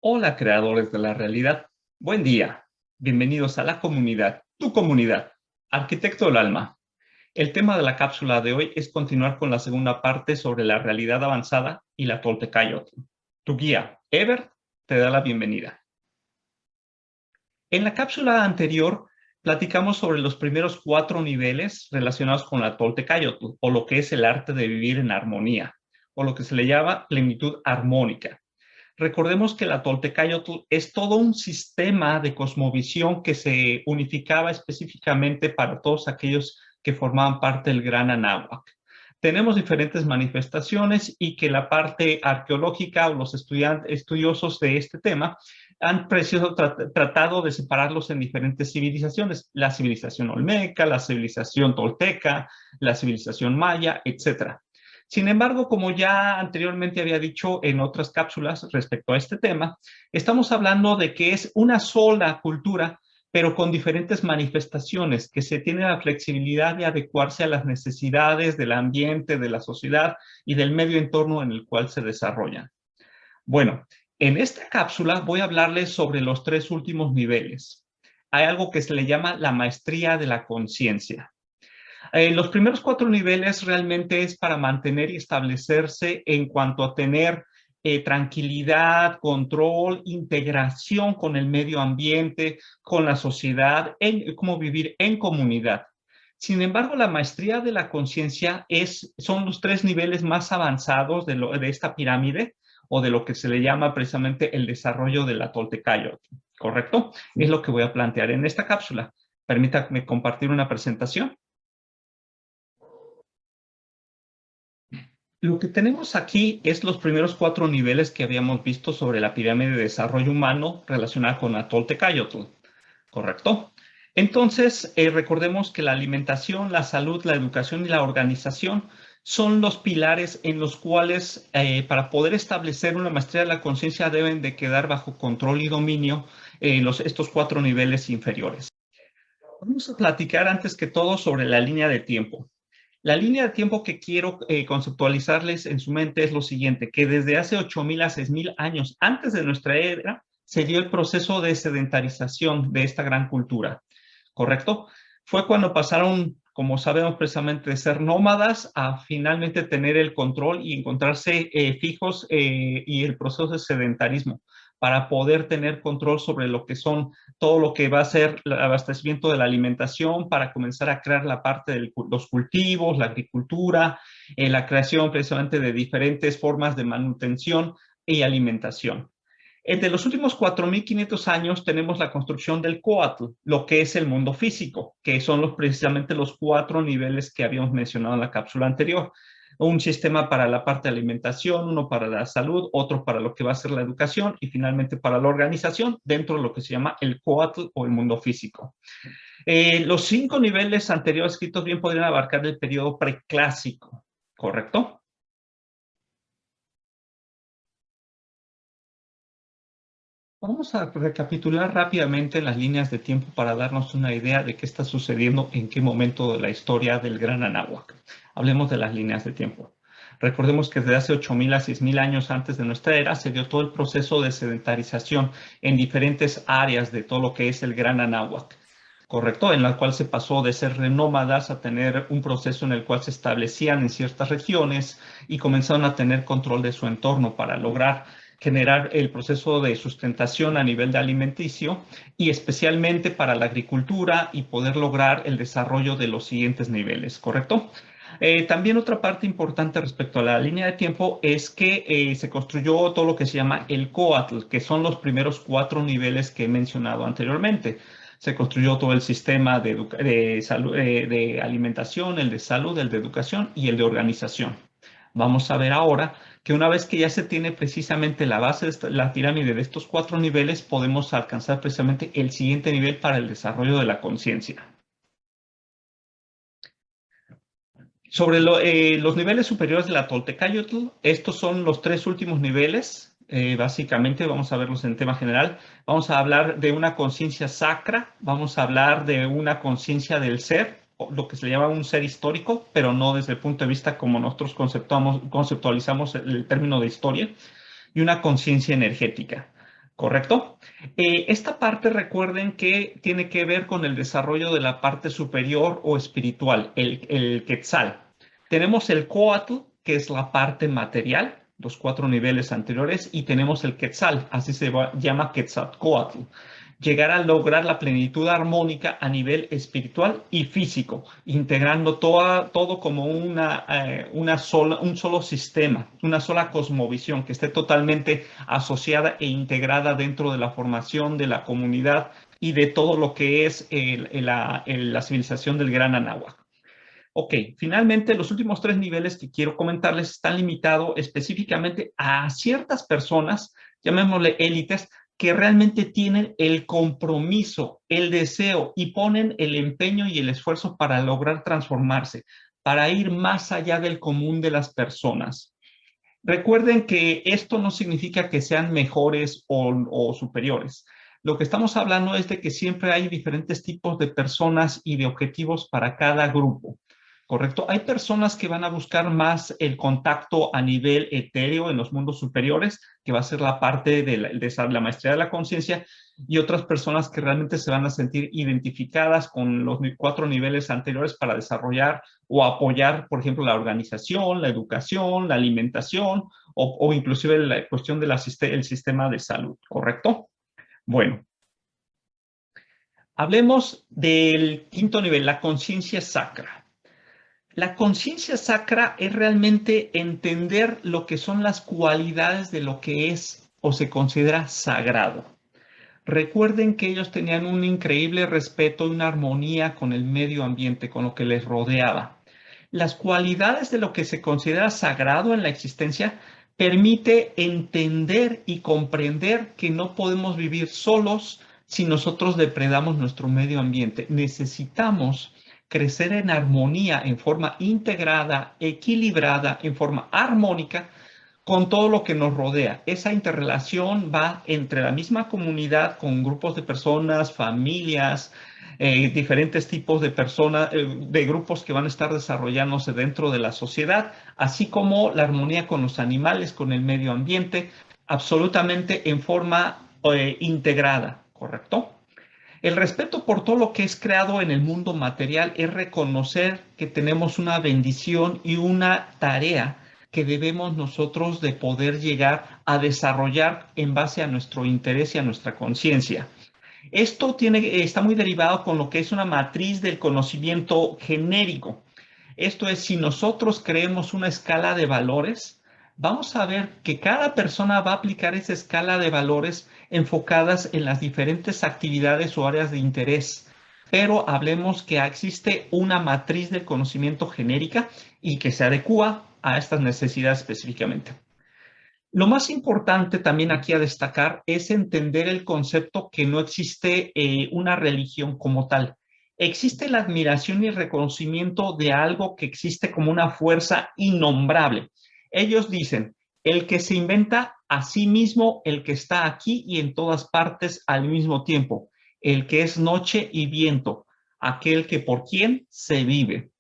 Hola, creadores de la realidad. Buen día. Bienvenidos a la comunidad, tu comunidad, Arquitecto del Alma. El tema de la cápsula de hoy es continuar con la segunda parte sobre la realidad avanzada y la Toltecayotl. Tu guía, Ever, te da la bienvenida. En la cápsula anterior, platicamos sobre los primeros 4 niveles relacionados con la Toltecayotl, o lo que es el arte de vivir en armonía, o lo que se le llama plenitud armónica. Recordemos que la Toltecayotl es todo un sistema de cosmovisión que se unificaba específicamente para todos aquellos que formaban parte del Gran Anáhuac. Tenemos diferentes manifestaciones y que la parte arqueológica o los estudiosos de este tema han tratado de separarlos en diferentes civilizaciones. La civilización olmeca, la civilización tolteca, la civilización maya, etcétera. Sin embargo, como ya anteriormente había dicho en otras cápsulas respecto a este tema, estamos hablando de que es una sola cultura, pero con diferentes manifestaciones, que se tiene la flexibilidad de adecuarse a las necesidades del ambiente, de la sociedad y del medio entorno en el cual se desarrollan. Bueno, en esta cápsula voy a hablarles sobre los 3 últimos niveles. Hay algo que se le llama la maestría de la conciencia. Los primeros 4 niveles realmente es para mantener y establecerse en cuanto a tener tranquilidad, control, integración con el medio ambiente, con la sociedad, cómo vivir en comunidad. Sin embargo, la maestría de la conciencia son los 3 niveles más avanzados de esta pirámide o de lo que se le llama precisamente el desarrollo de la Toltecayotl, ¿correcto? Es lo que voy a plantear en esta cápsula. Permítanme compartir una presentación. Lo que tenemos aquí es los primeros 4 niveles que habíamos visto sobre la pirámide de desarrollo humano relacionada con la Toltecayotl, ¿correcto? Entonces, recordemos que la alimentación, la salud, la educación y la organización son los pilares en los cuales, para poder establecer una maestría de la conciencia, deben de quedar bajo control y dominio estos 4 niveles inferiores. Vamos a platicar antes que todo sobre la línea de tiempo. La línea de tiempo que quiero conceptualizarles en su mente es lo siguiente, que desde hace 8,000 a 6,000 años antes de nuestra era, se dio el proceso de sedentarización de esta gran cultura, ¿correcto? Fue cuando pasaron, como sabemos precisamente, de ser nómadas a finalmente tener el control y encontrarse fijos y el proceso de sedentarismo para poder tener control sobre lo que son todo lo que va a ser el abastecimiento de la alimentación para comenzar a crear la parte de los cultivos, la agricultura, la creación precisamente de diferentes formas de manutención y alimentación. Entre los últimos 4,500 años tenemos la construcción del Coatl, lo que es el mundo físico, que son precisamente los 4 niveles que habíamos mencionado en la cápsula anterior. Un sistema para la parte de alimentación, uno para la salud, otro para lo que va a ser la educación y finalmente para la organización dentro de lo que se llama el Coatl o el mundo físico. Los 5 niveles anteriores escritos bien podrían abarcar el periodo preclásico, ¿correcto? Vamos a recapitular rápidamente las líneas de tiempo para darnos una idea de qué está sucediendo en qué momento de la historia del Gran Anáhuac. Hablemos de las líneas de tiempo. Recordemos que desde hace 8,000 a 6,000 años antes de nuestra era se dio todo el proceso de sedentarización en diferentes áreas de todo lo que es el Gran Anáhuac, ¿correcto? En la cual se pasó de ser nómadas a tener un proceso en el cual se establecían en ciertas regiones y comenzaron a tener control de su entorno para lograr generar el proceso de sustentación a nivel de alimenticio y especialmente para la agricultura y poder lograr el desarrollo de los siguientes niveles, ¿correcto? También otra parte importante respecto a la línea de tiempo es que se construyó todo lo que se llama el Coatl, que son los primeros 4 niveles que he mencionado anteriormente. Se construyó todo el sistema de alimentación, el de salud, el de educación y el de organización. Vamos a ver ahora que una vez que ya se tiene precisamente la base de la pirámide de estos 4 niveles, podemos alcanzar precisamente el siguiente nivel para el desarrollo de la conciencia. Sobre los niveles superiores de la Toltecayotl, estos son los 3 últimos niveles. Básicamente, vamos a verlos en tema general. Vamos a hablar de una conciencia sacra, vamos a hablar de una conciencia del ser, lo que se le llama un ser histórico, pero no desde el punto de vista como nosotros conceptualizamos el término de historia, y una conciencia energética. ¿Correcto? Esta parte recuerden que tiene que ver con el desarrollo de la parte superior o espiritual, el Quetzal. Tenemos el Coatl, que es la parte material, los 4 niveles anteriores, y tenemos el Quetzal, así llama Quetzalcóatl. Llegar a lograr la plenitud armónica a nivel espiritual y físico, integrando todo como un solo sistema, una sola cosmovisión que esté totalmente asociada e integrada dentro de la formación de la comunidad y de todo lo que es la civilización del Gran Anáhuac. Ok, finalmente los últimos 3 niveles que quiero comentarles están limitados específicamente a ciertas personas, llamémosle élites, que realmente tienen el compromiso, el deseo y ponen el empeño y el esfuerzo para lograr transformarse, para ir más allá del común de las personas. Recuerden que esto no significa que sean mejores o superiores. Lo que estamos hablando es de que siempre hay diferentes tipos de personas y de objetivos para cada grupo. ¿Correcto? Hay personas que van a buscar más el contacto a nivel etéreo en los mundos superiores, que va a ser la parte de la maestría de la conciencia, y otras personas que realmente se van a sentir identificadas con los 4 niveles anteriores para desarrollar o apoyar, por ejemplo, la organización, la educación, la alimentación o inclusive la cuestión del sistema de salud, ¿correcto? Bueno, hablemos del 5.º nivel, la conciencia sacra. La conciencia sacra es realmente entender lo que son las cualidades de lo que es o se considera sagrado. Recuerden que ellos tenían un increíble respeto y una armonía con el medio ambiente, con lo que les rodeaba. Las cualidades de lo que se considera sagrado en la existencia permite entender y comprender que no podemos vivir solos si nosotros depredamos nuestro medio ambiente. Necesitamos crecer en armonía, en forma integrada, equilibrada, en forma armónica con todo lo que nos rodea. Esa interrelación va entre la misma comunidad, con grupos de personas, familias, diferentes tipos de personas, de grupos que van a estar desarrollándose dentro de la sociedad, así como la armonía con los animales, con el medio ambiente, absolutamente en forma integrada, ¿correcto? El respeto por todo lo que es creado en el mundo material es reconocer que tenemos una bendición y una tarea que debemos nosotros de poder llegar a desarrollar en base a nuestro interés y a nuestra conciencia. Esto está muy derivado con lo que es una matriz del conocimiento genérico. Esto es, si nosotros creemos una escala de valores, vamos a ver que cada persona va a aplicar esa escala de valores enfocadas en las diferentes actividades o áreas de interés. Pero hablemos que existe una matriz del conocimiento genérica y que se adecua a estas necesidades específicamente. Lo más importante también aquí a destacar es entender el concepto que no existe una religión como tal. Existe la admiración y el reconocimiento de algo que existe como una fuerza innombrable. Ellos dicen, el que se inventa a sí mismo, el que está aquí y en todas partes al mismo tiempo, el que es noche y viento, aquel que por quien se vive.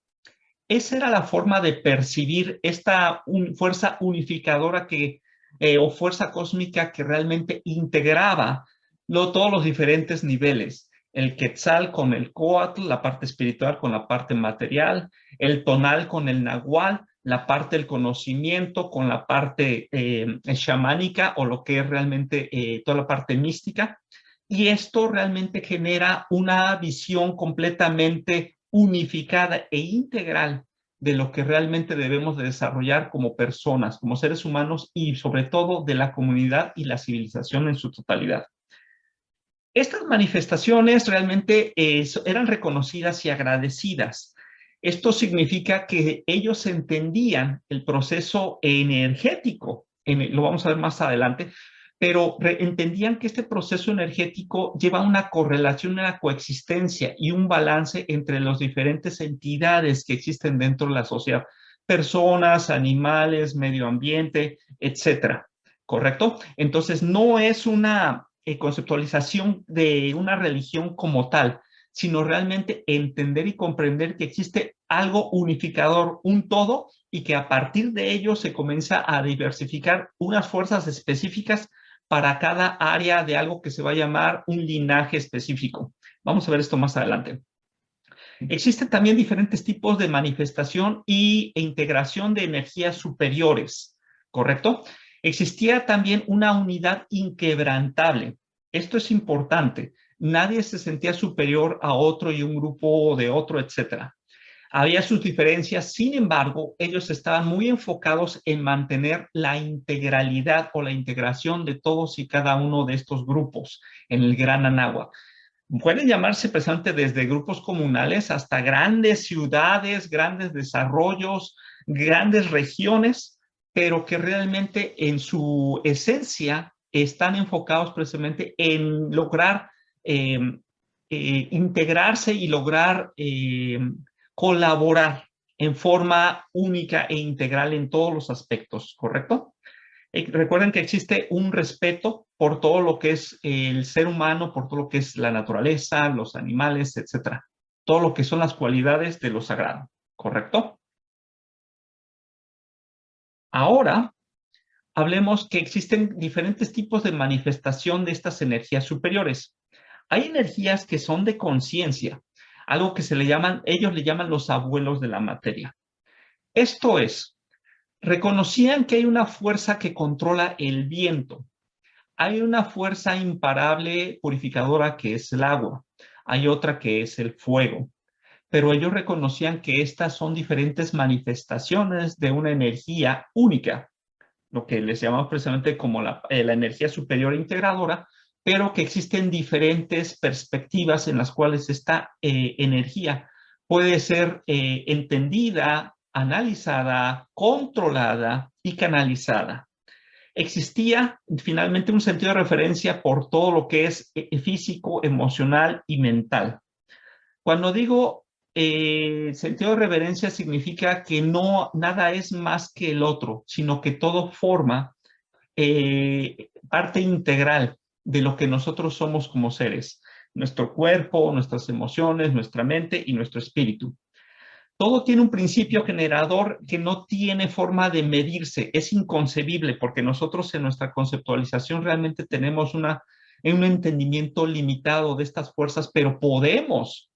Esa era la forma de percibir esta fuerza unificadora o fuerza cósmica que realmente integraba todos los diferentes niveles. El Quetzal con el Coatl, la parte espiritual con la parte material, el Tonal con el Nahual, la parte del conocimiento con la parte chamánica o lo que es realmente toda la parte mística. Y esto realmente genera una visión completamente unificada e integral de lo que realmente debemos de desarrollar como personas, como seres humanos y sobre todo de la comunidad y la civilización en su totalidad. Estas manifestaciones realmente eran reconocidas y agradecidas. Esto significa que ellos entendían el proceso energético, lo vamos a ver más adelante, pero entendían que este proceso energético lleva una correlación, una coexistencia y un balance entre las diferentes entidades que existen dentro de la sociedad, personas, animales, medio ambiente, etcétera. ¿Correcto? Entonces, no es una conceptualización de una religión como tal, sino realmente entender y comprender que existe algo unificador, un todo, y que a partir de ello se comienza a diversificar unas fuerzas específicas para cada área de algo que se va a llamar un linaje específico. Vamos a ver esto más adelante. Existen también diferentes tipos de manifestación e integración de energías superiores, ¿correcto? Existía también una unidad inquebrantable. Esto es importante. Nadie se sentía superior a otro y un grupo de otro, etcétera. Había sus diferencias, sin embargo, ellos estaban muy enfocados en mantener la integralidad o la integración de todos y cada uno de estos grupos en el Gran Anáhuac. Pueden llamarse precisamente desde grupos comunales hasta grandes ciudades, grandes desarrollos, grandes regiones, pero que realmente en su esencia están enfocados precisamente en lograr eh, integrarse y lograr colaborar en forma única e integral en todos los aspectos, ¿correcto? Recuerden que existe un respeto por todo lo que es el ser humano, por todo lo que es la naturaleza, los animales, etcétera. Todo lo que son las cualidades de lo sagrado, ¿correcto? Ahora, hablemos que existen diferentes tipos de manifestación de estas energías superiores. Hay energías que son de conciencia, algo que ellos le llaman los abuelos de la materia. Esto es, reconocían que hay una fuerza que controla el viento. Hay una fuerza imparable purificadora que es el agua. Hay otra que es el fuego. Pero ellos reconocían que estas son diferentes manifestaciones de una energía única, lo que les llamamos precisamente como la energía superior integradora, pero que existen diferentes perspectivas en las cuales esta energía puede ser entendida, analizada, controlada y canalizada. Existía finalmente un sentido de referencia por todo lo que es físico, emocional y mental. Cuando digo sentido de reverencia significa que no nada es más que el otro, sino que todo forma parte integral de lo que nosotros somos como seres. Nuestro cuerpo, nuestras emociones, nuestra mente y nuestro espíritu. Todo tiene un principio generador que no tiene forma de medirse, es inconcebible porque nosotros en nuestra conceptualización realmente tenemos un entendimiento limitado de estas fuerzas, pero podemos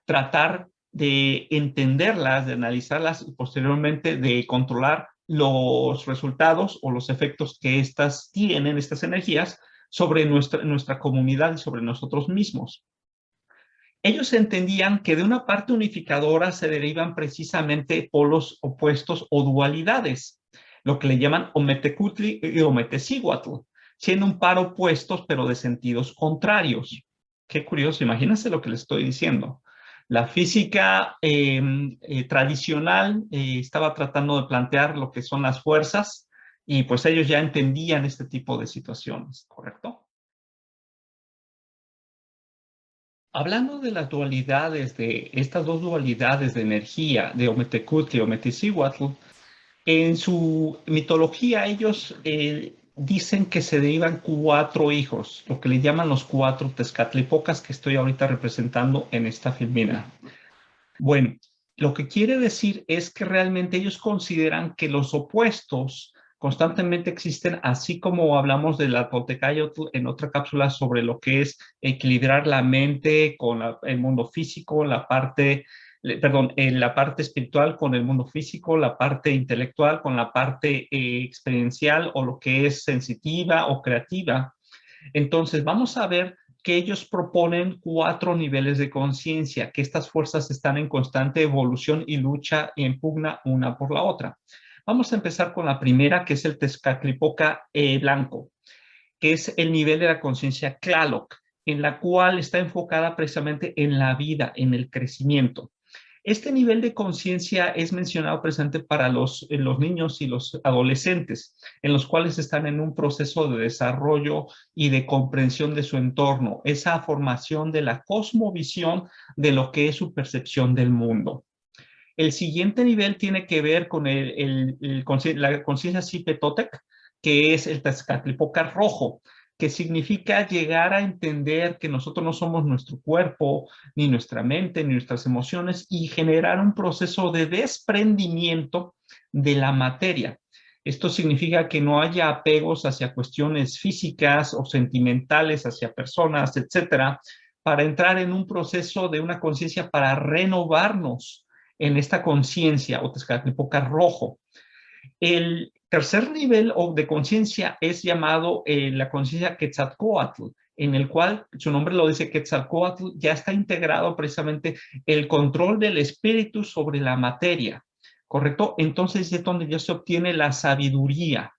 tratar de entenderlas, de analizarlas y posteriormente de controlar los resultados o los efectos que estas tienen, estas energías, sobre nuestra comunidad y sobre nosotros mismos. Ellos entendían que de una parte unificadora se derivan precisamente polos opuestos o dualidades, lo que le llaman Ometecutli y Ometecíhuatl, siendo un par opuestos pero de sentidos contrarios. Qué curioso, imagínense lo que les estoy diciendo. La física tradicional estaba tratando de plantear lo que son las fuerzas y pues ellos ya entendían este tipo de situaciones, ¿correcto? Hablando de las dualidades, de estas dos dualidades de energía, de Ometecutli y Ometecíhuatl, en su mitología ellos dicen que se derivan cuatro hijos, lo que le llaman los cuatro Tezcatlipocas que estoy ahorita representando en esta filmina. Bueno, lo que quiere decir es que realmente ellos consideran que los opuestos constantemente existen, así como hablamos de la Toltecayotl en otra cápsula sobre lo que es equilibrar la mente con el mundo físico, la parte espiritual con el mundo físico, la parte intelectual con la parte experiencial o lo que es sensitiva o creativa. Entonces, vamos a ver que ellos proponen cuatro niveles de conciencia, que estas fuerzas están en constante evolución y lucha y en pugna una por la otra. Vamos a empezar con la primera, que es el Tezcatlipoca blanco, que es el nivel de la conciencia Tlaloc, en la cual está enfocada precisamente en la vida, en el crecimiento. Este nivel de conciencia es mencionado presente para los niños y los adolescentes, en los cuales están en un proceso de desarrollo y de comprensión de su entorno, esa formación de la cosmovisión de lo que es su percepción del mundo. El siguiente nivel tiene que ver con la conciencia Cipetotec, que es el Tezcatlipoca rojo, que significa llegar a entender que nosotros no somos nuestro cuerpo, ni nuestra mente, ni nuestras emociones, y generar un proceso de desprendimiento de la materia. Esto significa que no haya apegos hacia cuestiones físicas o sentimentales, hacia personas, etcétera, para entrar en un proceso de una conciencia para renovarnos en esta conciencia o Tezcatlipoca rojo. El tercer nivel de conciencia es llamado la conciencia Quetzalcóatl, en el cual, su nombre lo dice, Quetzalcóatl, ya está integrado precisamente el control del espíritu sobre la materia, ¿correcto? Entonces es donde ya se obtiene la sabiduría,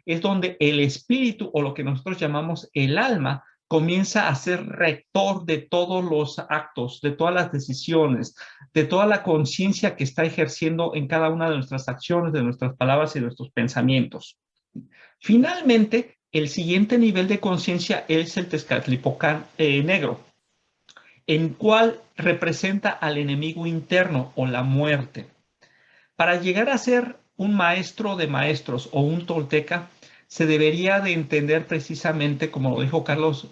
es donde el espíritu o lo que nosotros llamamos el alma comienza a ser rector de todos los actos, de todas las decisiones, de toda la conciencia que está ejerciendo en cada una de nuestras acciones, de nuestras palabras y de nuestros pensamientos. Finalmente, el siguiente nivel de conciencia es el Tezcatlipoca negro, en cual representa al enemigo interno o la muerte. Para llegar a ser un maestro de maestros o un tolteca, se debería de entender precisamente, como lo dijo Carlos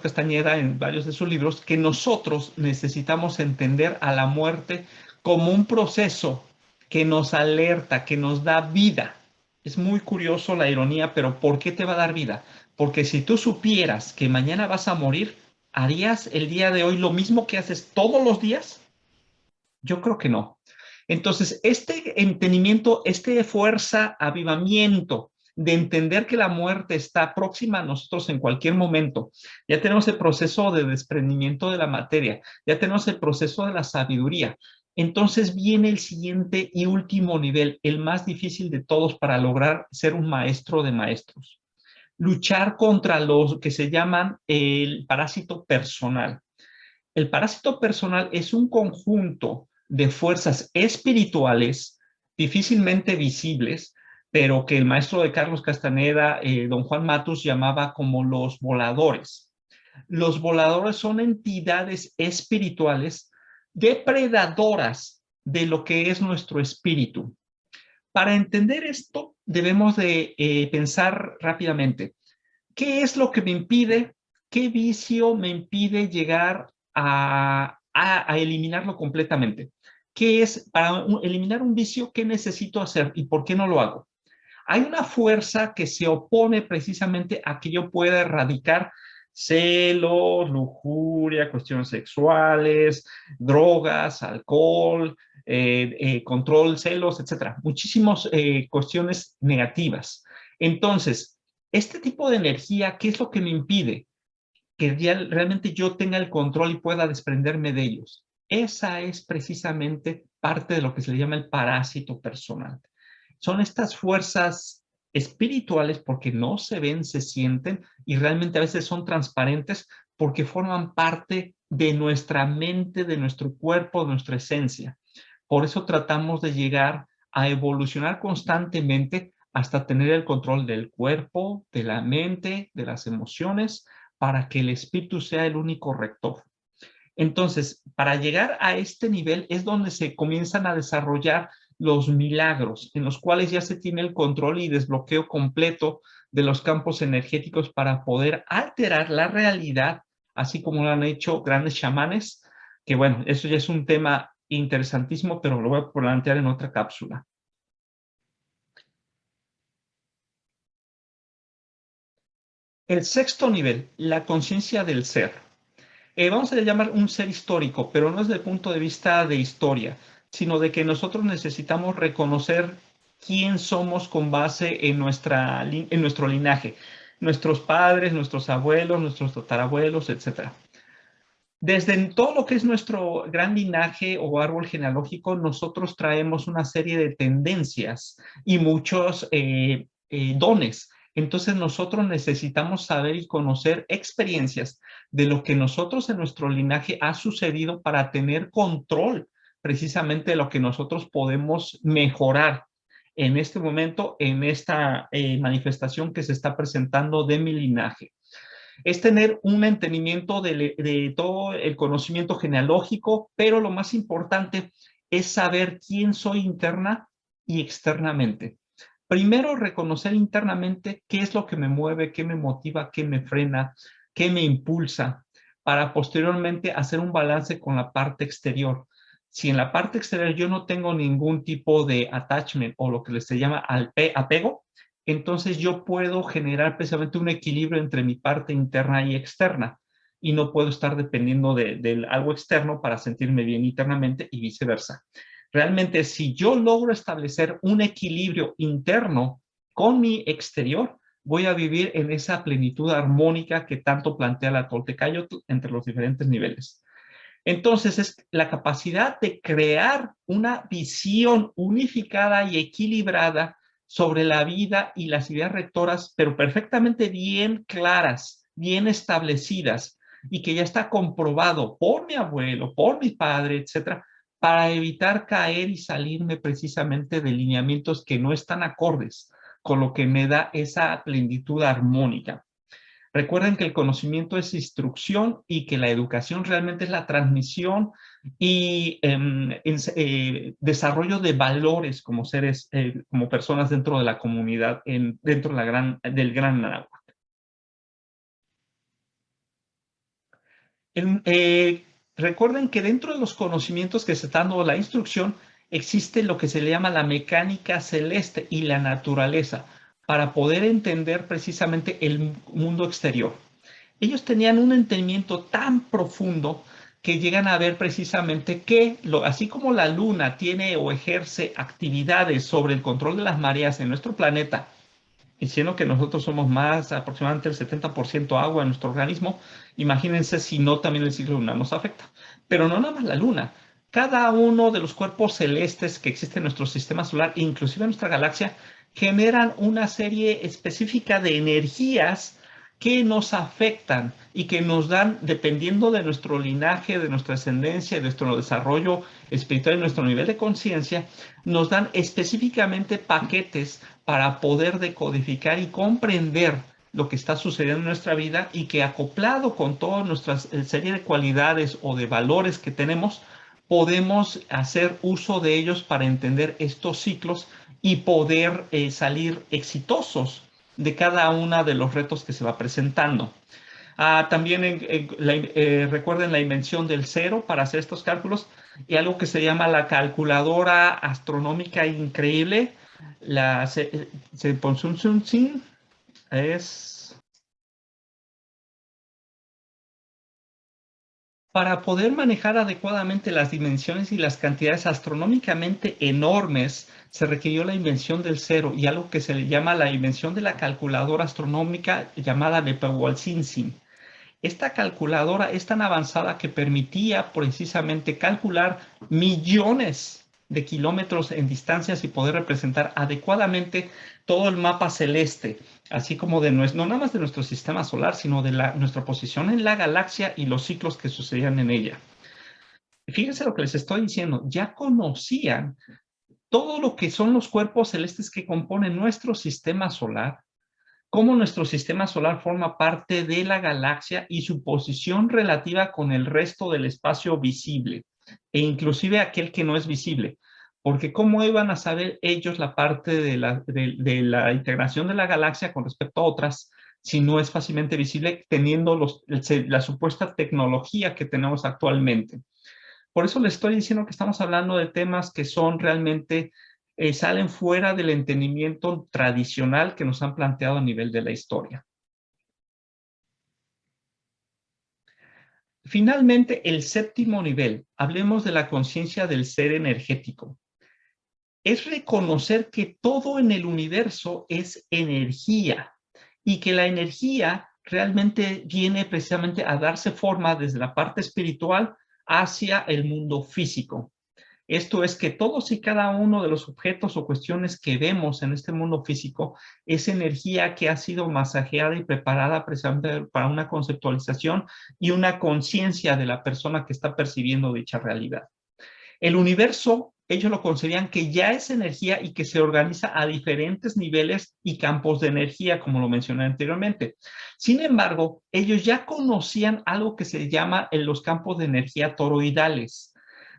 Castañeda en varios de sus libros, que nosotros necesitamos entender a la muerte como un proceso que nos alerta, que nos da vida. Es muy curioso la ironía, pero ¿por qué te va a dar vida? Porque si tú supieras que mañana vas a morir, ¿harías el día de hoy lo mismo que haces todos los días? Yo creo que no. Entonces, este entendimiento, este fuerza, avivamiento de entender que la muerte está próxima a nosotros en cualquier momento. Ya tenemos el proceso de desprendimiento de la materia, ya tenemos el proceso de la sabiduría. Entonces viene el siguiente y último nivel, el más difícil de todos para lograr ser un maestro de maestros. Luchar contra los que se llaman el parásito personal. El parásito personal es un conjunto de fuerzas espirituales difícilmente visibles, pero que el maestro de Carlos Castaneda, don Juan Matus, llamaba como los voladores. Los voladores son entidades espirituales depredadoras de lo que es nuestro espíritu. Para entender esto, debemos de pensar rápidamente. ¿Qué es lo que me impide? ¿Qué vicio me impide llegar a eliminarlo completamente? ¿Qué es, para eliminar un vicio, qué necesito hacer y por qué no lo hago? Hay una fuerza que se opone precisamente a que yo pueda erradicar celos, lujuria, cuestiones sexuales, drogas, alcohol, control, celos, etcétera. Muchísimas cuestiones negativas. Entonces, este tipo de energía, ¿qué es lo que me impide? Que realmente yo tenga el control y pueda desprenderme de ellos. Esa es precisamente parte de lo que se le llama el parásito personal. Son estas fuerzas espirituales porque no se ven, se sienten y realmente a veces son transparentes porque forman parte de nuestra mente, de nuestro cuerpo, de nuestra esencia. Por eso tratamos de llegar a evolucionar constantemente hasta tener el control del cuerpo, de la mente, de las emociones, para que el espíritu sea el único rector. Entonces, para llegar a este nivel es donde se comienzan a desarrollar los milagros, en los cuales ya se tiene el control y desbloqueo completo de los campos energéticos para poder alterar la realidad, así como lo han hecho grandes chamanes, que bueno, eso ya es un tema interesantísimo, pero lo voy a plantear en otra cápsula. El sexto nivel, la conciencia del ser. Vamos a llamar un ser histórico, pero no desde el punto de vista de historia, sino de que nosotros necesitamos reconocer quién somos con base en nuestro linaje, nuestros padres, nuestros abuelos, nuestros tatarabuelos, etc. Desde todo lo que es nuestro gran linaje o árbol genealógico, nosotros traemos una serie de tendencias y muchos dones. Entonces nosotros necesitamos saber y conocer experiencias de lo que nosotros en nuestro linaje ha sucedido para tener control precisamente de lo que nosotros podemos mejorar en este momento, en esta manifestación que se está presentando de mi linaje. Es tener un entendimiento de todo el conocimiento genealógico, pero lo más importante es saber quién soy interna y externamente. Primero, reconocer internamente qué es lo que me mueve, qué me motiva, qué me frena, qué me impulsa, para posteriormente hacer un balance con la parte exterior. Si en la parte exterior yo no tengo ningún tipo de attachment o lo que se llama apego, entonces yo puedo generar precisamente un equilibrio entre mi parte interna y externa y no puedo estar dependiendo de algo externo para sentirme bien internamente y viceversa. Realmente, si yo logro establecer un equilibrio interno con mi exterior, voy a vivir en esa plenitud armónica que tanto plantea la Toltecayotl entre los diferentes niveles. Entonces, es la capacidad de crear una visión unificada y equilibrada sobre la vida y las ideas rectoras, pero perfectamente bien claras, bien establecidas, y que ya está comprobado por mi abuelo, por mi padre, etcétera, para evitar caer y salirme precisamente de lineamientos que no están acordes con lo que me da esa plenitud armónica. Recuerden que el conocimiento es instrucción y que la educación realmente es la transmisión y desarrollo de valores como seres, como personas dentro de la comunidad, dentro de del gran agua. Recuerden que dentro de los conocimientos que se están dando la instrucción, existe lo que se le llama la mecánica celeste y la naturaleza para poder entender precisamente el mundo exterior. Ellos tenían un entendimiento tan profundo que llegan a ver precisamente que, así como la Luna tiene o ejerce actividades sobre el control de las mareas en nuestro planeta, diciendo que nosotros somos más aproximadamente el 70% agua en nuestro organismo, imagínense si no también el ciclo lunar nos afecta. Pero no nada más la Luna. Cada uno de los cuerpos celestes que existen en nuestro sistema solar, inclusive en nuestra galaxia, generan una serie específica de energías que nos afectan y que nos dan, dependiendo de nuestro linaje, de nuestra ascendencia, de nuestro desarrollo espiritual y nuestro nivel de conciencia, nos dan específicamente paquetes para poder decodificar y comprender lo que está sucediendo en nuestra vida y que acoplado con toda nuestra serie de cualidades o de valores que tenemos, podemos hacer uso de ellos para entender estos ciclos y poder salir exitosos de cada uno de los retos que se va presentando. También recuerden la invención del cero para hacer estos cálculos y algo que se llama la calculadora astronómica increíble, la Seponsunsun es para poder manejar adecuadamente las dimensiones y las cantidades astronómicamente enormes, se requirió la invención del cero y algo que se le llama la invención de la calculadora astronómica llamada Nepewalsinsin. Esta calculadora es tan avanzada que permitía precisamente calcular millones de kilómetros en distancias y poder representar adecuadamente todo el mapa celeste, así como de no nada más de nuestro sistema solar, sino de nuestra posición en la galaxia y los ciclos que sucedían en ella. Fíjense lo que les estoy diciendo, ya conocían todo lo que son los cuerpos celestes que componen nuestro sistema solar, cómo nuestro sistema solar forma parte de la galaxia y su posición relativa con el resto del espacio visible, e inclusive aquel que no es visible. Porque ¿cómo iban a saber ellos la parte de la integración de la galaxia con respecto a otras si no es fácilmente visible teniendo la supuesta tecnología que tenemos actualmente? Por eso les estoy diciendo que estamos hablando de temas que son realmente, salen fuera del entendimiento tradicional que nos han planteado a nivel de la historia. Finalmente, el séptimo nivel, hablemos de la conciencia del ser energético. Es reconocer que todo en el universo es energía y que la energía realmente viene precisamente a darse forma desde la parte espiritual hacia el mundo físico. Esto es que todos y cada uno de los objetos o cuestiones que vemos en este mundo físico es energía que ha sido masajeada y preparada precisamente para una conceptualización y una conciencia de la persona que está percibiendo dicha realidad. El universo, ellos lo concebían que ya es energía y que se organiza a diferentes niveles y campos de energía, como lo mencioné anteriormente. Sin embargo, ellos ya conocían algo que se llama en los campos de energía toroidales,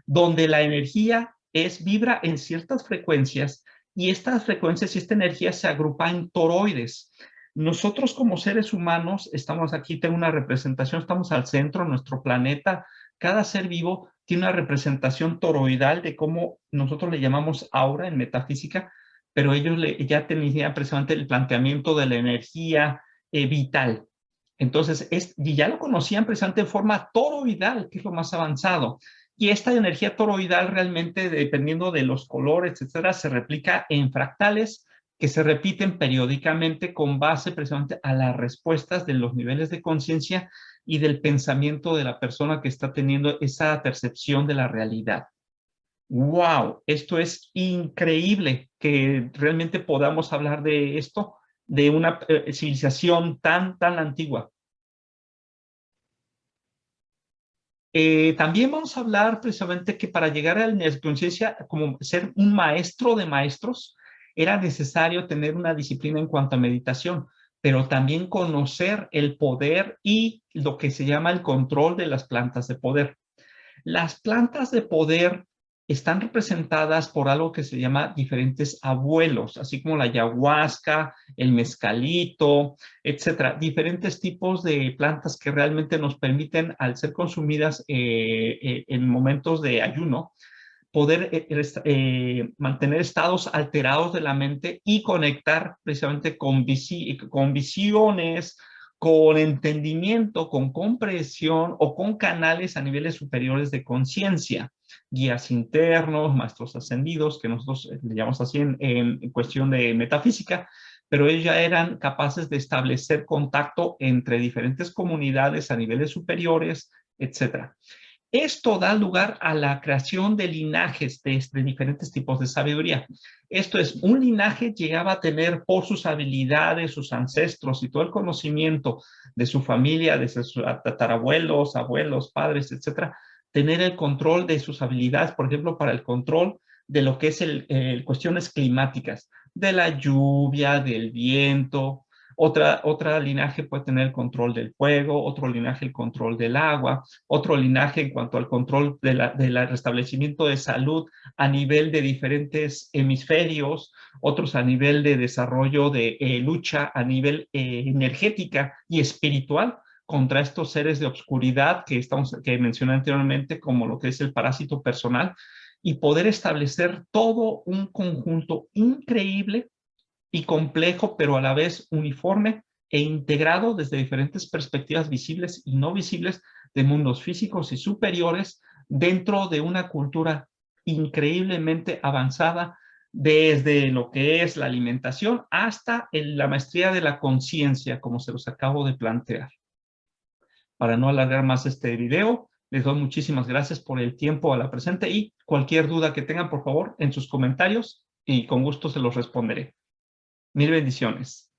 donde la energía vibra en ciertas frecuencias y estas frecuencias y esta energía se agrupa en toroides. Nosotros como seres humanos estamos aquí, tengo una representación, estamos al centro, nuestro planeta, cada ser vivo tiene una representación toroidal de cómo nosotros le llamamos aura en metafísica, pero ellos ya tenían precisamente el planteamiento de la energía vital. Entonces, y ya lo conocían precisamente en forma toroidal, que es lo más avanzado. Y esta energía toroidal realmente, dependiendo de los colores, etcétera, se replica en fractales que se repiten periódicamente con base precisamente a las respuestas de los niveles de conciencia y del pensamiento de la persona que está teniendo esa percepción de la realidad. ¡Wow! Esto es increíble que realmente podamos hablar de esto, de una civilización tan antigua. También vamos a hablar precisamente que para llegar a la conciencia, como ser un maestro de maestros, era necesario tener una disciplina en cuanto a meditación, pero también conocer el poder y lo que se llama el control de las plantas de poder. Las plantas de poder están representadas por algo que se llama diferentes abuelos, así como la ayahuasca, el mezcalito, etcétera. Diferentes tipos de plantas que realmente nos permiten, al ser consumidas en momentos de ayuno, poder mantener estados alterados de la mente y conectar precisamente con visiones, con entendimiento, con comprensión o con canales a niveles superiores de conciencia, guías internos, maestros ascendidos, que nosotros le llamamos así en cuestión de metafísica, pero ellos ya eran capaces de establecer contacto entre diferentes comunidades a niveles superiores, etcétera. Esto da lugar a la creación de linajes de diferentes tipos de sabiduría. Esto es, un linaje llegaba a tener por sus habilidades, sus ancestros y todo el conocimiento de su familia, de sus tatarabuelos, abuelos, padres, etcétera, tener el control de sus habilidades, por ejemplo, para el control de lo que es cuestiones climáticas, de la lluvia, del viento. Otra linaje puede tener el control del fuego, otro linaje el control del agua, otro linaje en cuanto al control del restablecimiento de salud a nivel de diferentes hemisferios, otros a nivel de desarrollo de lucha a nivel energética y espiritual contra estos seres de oscuridad que mencioné anteriormente, como lo que es el parásito personal, y poder establecer todo un conjunto increíble y complejo, pero a la vez uniforme e integrado desde diferentes perspectivas visibles y no visibles de mundos físicos y superiores dentro de una cultura increíblemente avanzada, desde lo que es la alimentación hasta la maestría de la conciencia, como se los acabo de plantear. Para no alargar más este video, les doy muchísimas gracias por el tiempo a la presente y cualquier duda que tengan, por favor, en sus comentarios y con gusto se los responderé. Mil bendiciones.